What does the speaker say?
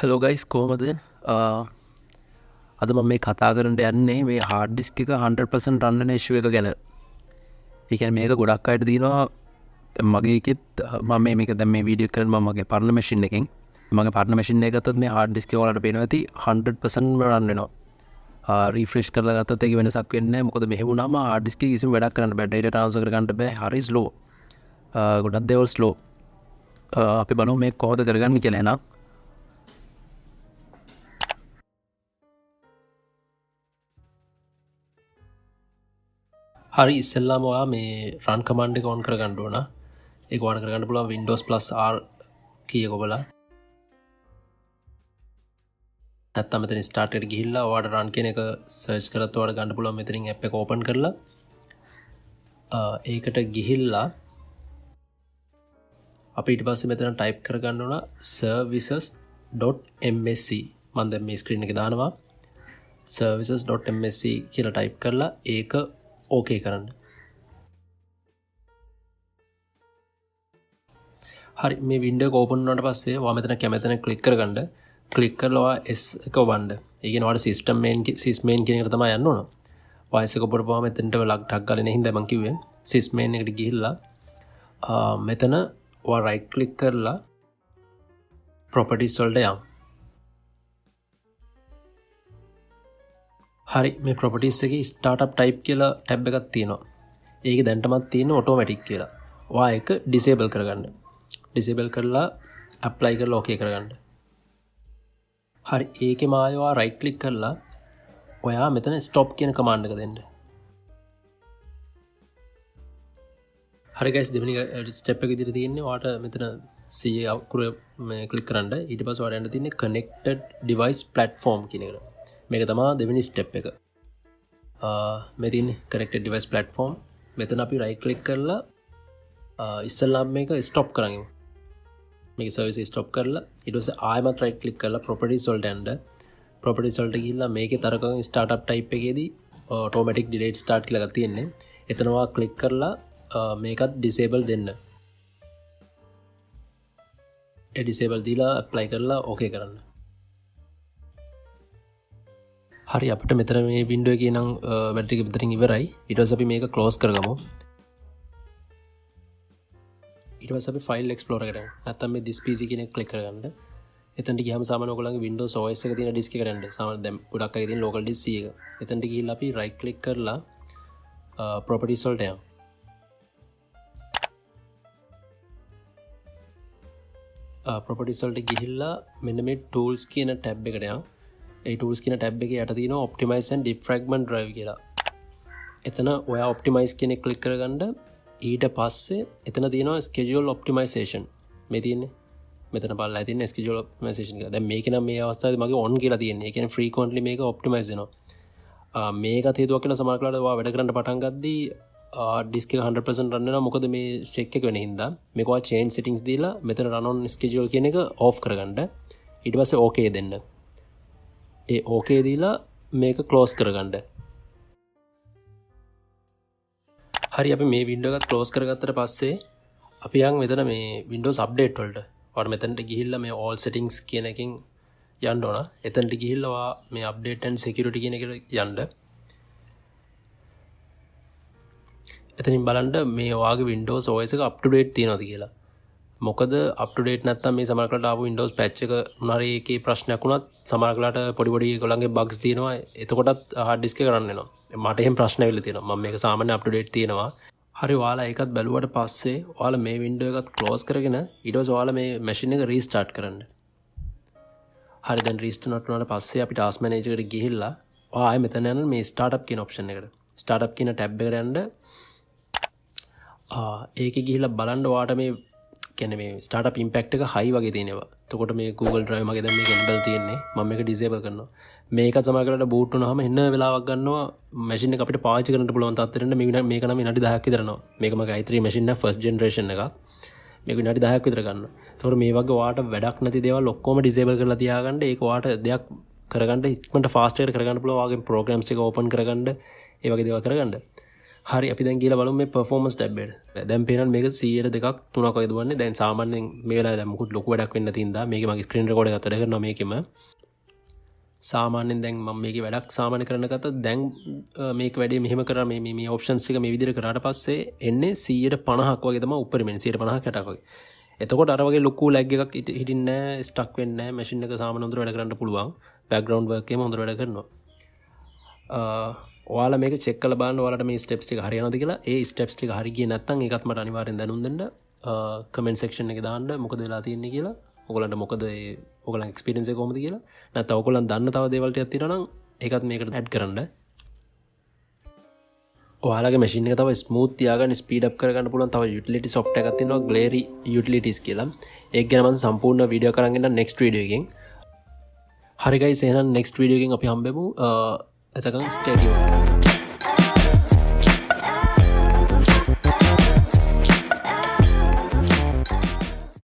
Hello guys කෝමද අද මම මේ කතා කරට යන්නේ මේ හාඩ් ඩිස්ක එක 100% රන්නන ශුව එක ගැන. ඒකැන මේක ගොඩක් අයට දීනවා මගේකෙත් මම මේක දැම මේ වීඩිය කරන මගේ පරණ මැසින් එකෙන් මගේ පරණ මැසින් එකතත් මේ හාඩ් ඩිස්ක වලට පෙන ඇති 100% රන්නවා රීෆ්‍රෙෂ් කරලා ගත්තත් ඒක වෙනසක් වෙන්නේ මොකද මෙහෙවුනම හාඩ් ඩිස්ක එක කිසිම වැඩක් කරන්න බෑ ඩේටා ට්‍රාන්ස්ෆර් කරගන්න බෑ හරි ස්ලෝ ගොඩක් දේවල් ස්ලෝ අපි බලමු මේක කොහොමද කරගන්නේ කියලා එහෙනම් හරි ඉස්සෙල්ලාම ඔයා මේ රන් කමාන්ඩ් එක ඔන් කරගන්න ඕන. ඒක ඔයාලට කරගන්න පුළුවන් Windows +R කී එක ඔබලා. නැත්නම් මෙතන start එකට ගිහිල්ලා ඔයාලට run කියන එක search කරත් ඔයාලට ගන්න පුළුවන් මෙතනින් app එක open කරලා. ඒකට ගිහිල්ලා අපි ඊට පස්සේ මෙතන type කරගන්න ඕන services.msc. මම දැන් මේ screen එකේ දානවා. services.msc කියලා type කරලා ඒක ඕකේ කරන්න. හරි මේ වින්ඩෝ එක ඕපන් වුණාට පස්සේ ඔයා මෙතන කැමතින ක්ලික් කරගන්න. ක්ලික් කරලා ඔයා S එක වවන්න. ඒ කියන්නේ ඔයාලට සිස්ටම් මේන් කියන එකට තමයි යන්න ඕන. ඔයා S එක ඔබරපුවාම මෙතනට ලග් ටක් ගාලා නේ හින්දා මම කිව්වේ sys main එකට ගිහිල්ලා මෙතන ඔයා right click කරලා properties වලට යන්න. හරි මේ ප්‍රොපර්ටිස් එකේ ස්ටාර්ට්අප් ටයිප් කියලා ටැබ් එකක් තියෙනවා. ඒකේ දැන්ටමත් තියෙන ඔටෝමැටික් කියලා. ඔයා ඒක ඩිසේබල් කරගන්න. ඩිසේබල් කරලා ඇප්ලයි කරලා ඕකේ කරගන්න. හරි ඒකේ මායවා රයිට් ක්ලික් කරලා ඔයා මෙතන ස්ටොප් කියන කමාන්ඩ් එක දෙන්න. හරි ගයිස් දෙවෙනි ස්ටෙප් එක විදිහට තියෙන්නේ ඔයාට මෙතන C අකුර මේ ක්ලික් කරන්න. ඊට පස්සේ ඔයාලට යන්න තියෙන්නේ connected device platform කියන එකට. මේක තමයි දෙවෙනි ස්ටෙප් එක. මේ තියෙන්නේ connected device platform. මෙතන අපි right click කරලා ඉස්සෙල්ලාම මේක stop කරන් ඉමු. මේක service stop කරලා ඊට පස්සේ ආයෙමත් right click කරලා properties වලට යන්න. properties වලට ගිහිල්ලා මේකේ තරකන් startup type එකේදී automatic delete start කියලා එකක් තියෙන්නේ. එතනවා click කරලා මේකත් disable දෙන්න. ඒ disable දීලා apply කරලා okay කරන්න. හරි අපිට මෙතන මේ වින්ඩෝ එකේ නම් බැටරි එක මෙතනින් ඉවරයි. ඊට පස්සේ අපි මේක ක්ලෝස් කරගමු. ඊට පස්සේ අපි ෆයිල් එක්ස්ප්ලෝරර් එකට යමු. නැත්නම් මේ this pc කියන එක ක්ලික් කරගන්න. එතනට ගියාම සාමාන්‍ය ඔයගොල්ලන්ගේ Windows OS එක තියෙන ඩිස්ක් එකට යන්න. සාමාන්‍ය දැන් ගොඩක් අය තියෙන local disk C එක. එතනට ගිහිල්ලා අපි right click කරලා properties වලට යමු. properties වලට ගිහිල්ලා මෙන්න මේ tools කියන tab එකට යමු. ඒ tools කියන tab එකේ යට තියෙනවා optimize and defragment drive කියලා. එතන ඔයා optimize කියන එක ක්ලික් කරගන්න. ඊට පස්සේ එතන තියෙනවා schedule optimization. මේ තියෙන්නේ. මෙතන බලලා තියෙන්නේ schedule optimization කියලා. දැන් මේක නම් මේ අවස්ථාවේදී මගේ on කියලා තියෙන්නේ. ඒ කියන්නේ frequently මේක optimize වෙනවා. මේකත් හේතුවක් වෙන සමහරවිට ඔයා වැඩ කරන්න පටන් ගද්දී disk එක 100% run වෙනවා. මොකද මේ check එක වෙන හින්දා මේක ඔයා change settings දීලා මෙතන run on schedule කියන එක off කරගන්න. ඊට පස්සේ okay දෙන්න. ඒ ඕකේ දීලා මේක ක්ලෝස් කරගන්න. හරි අපි මේ වින්ඩෝ එකත් ක්ලෝස් කරගත්තට පස්සේ අපි යන් මෙතන මේ Windows update වලට. ඔයාලා මෙතනට ගිහිල්ලා මේ all settings කියන එකෙන් යන්න ඕන. එතනට ගිහිල්ලා ඔයා මේ update and security කියන එකට යන්න. එතනින් බලන්න මේ ඔයාගේ Windows OS එක up to date තියනවද කියලා. මොකද up to date නැත්තම් මේ සමහරකට ආපු Windows patch එක උනාරි එකේ ප්‍රශ්නයක් වුණත් සමහරකට පොඩි පොඩි ඒගොල්ලන්ගේ bugs තියෙනවා. එතකොටත් hard disk එක run වෙනවා. මට එහෙම ප්‍රශ්න ඇවිල්ලා තියෙනවා. මම මේක සාමාන්‍ය up to date තියෙනවා. හරි ඔයාලා ඒකත් බැලුවට පස්සේ ඔයාලා මේ window එකත් close කරගෙන ඊට පස්සේ ඔයාලා මේ machine එක restart කරන්න. හරි දැන් restart වුණාට පස්සේ අපි task manager එකට ගිහිල්ලා ඔයා ආයෙ මෙතන යන මේ startup කියන option එකට. startup කියන tab එකට යන්න. ඒකේ ගිහිල්ලා බලන්න ඔයාට මේ කියන්නේ මේ startup impact එක high වගේ තියෙනවා. එතකොට මේ Google Drive මගේ දැන් මේක enable තියෙන්නේ. මම මේක disable කරනවා. මේක සමහරකට boot වුණාම එන්න වෙලාවක් ගන්නවා machine එක අපිට පාවිච්චි කරන්න පුළුවන් තත්ත්වෙට මේක නම් විනාඩි 10ක් විතර යනවා. මේක මගේ i3 machine එක first generation එකක්. මේක විනාඩි 10ක් විතර ගන්නවා. එතකොට මේ වගේ ඔයාට වැඩක් නැති දේවල් ඔක්කොම disable කරලා තියාගන්න. ඒක ඔයාට දෙයක් කරගන්න ඉක්මනට fast එකට කරගන්න පුළුවන්. ඔයාගේ programs එක open කරගන්න. ඒ වගේ දේවල් කරගන්න. හරි අපි දැන් කියලා බලමු මේ performance tab එකට. දැන් පේනවා මේක 100ට දෙකක් තුනක් වගේ දුවන්නේ. දැන් සාමාන්‍යයෙන් මේ වෙලාවේ දැන් මොකුත් ලොකු වැඩක් වෙන්න තින්දා. මේකේ මගේ ස්ක්‍රීන් රෙකෝඩර් එකත් වැඩ කරනවා මේකෙම. සාමාන්‍යයෙන් දැන් මම මේකේ වැඩක් සාමාන්‍ය කරන්න ගත්තා. දැන් මේක වැඩේ මෙහෙම කරා මේ ඔප්ෂන්ස් ටික මේ විදිහට කරාට පස්සේ එන්නේ 150ක් වගේ තමයි උඩරින් 150ක් 60ක් වගේ. එතකොට අර වගේ ලොකු ලැග් එකක් හිටින්නේ නැහැ, ස්ටක් වෙන්නේ නැහැ. මැෂින් එක සාමාන්‍ය හොඳට වැඩ කරන්න පුළුවන්. බෑග්ග්‍රවුන්ඩ් වර්ක් එකේම හොඳට වැඩ කරනවා. ඔයාලා මේක චෙක් කරලා බලන්න ඔයාලට මේ ස්ටෙප්ස් ටික හරියනවද කියලා. ඒ ස්ටෙප්ස් ටික හරි ගියේ නැත්නම් ඒකත් මට අනිවාර්යෙන් දැනුම් දෙන්න. කමෙන්ට් සෙක්ෂන් එකේ දාන්න මොකද වෙලා තියෙන්නේ කියලා. ඔයගලන්ට මොකද ඔයගලන් එක්ස්පීරියන්ස් එක කොහොමද කියලා. නැත්නම් ඔයගලන් දන්න තව දේවල් ටිකක් තියෙනවා නම් ඒකත් මේකට ඇඩ් කරන්න. ඔයාලගේ මැෂින් එක තව ස්මූත් තියාගන්න ස්පීඩ් අප් කරගන්න පුළුවන් තව යුටිලිටි සොෆ්ට්වෙයාර් එකක් තියෙනවා Glary Utilities කියලා. ඒක ගැන මම සම්පූර්ණ වීඩියෝ කරන් ඉන්න next වීඩියෝ එකෙන්. හරි guys එහෙනම් next වීඩියෝ එකෙන් අපි හම්බෙමු. එතකන් stay tuned.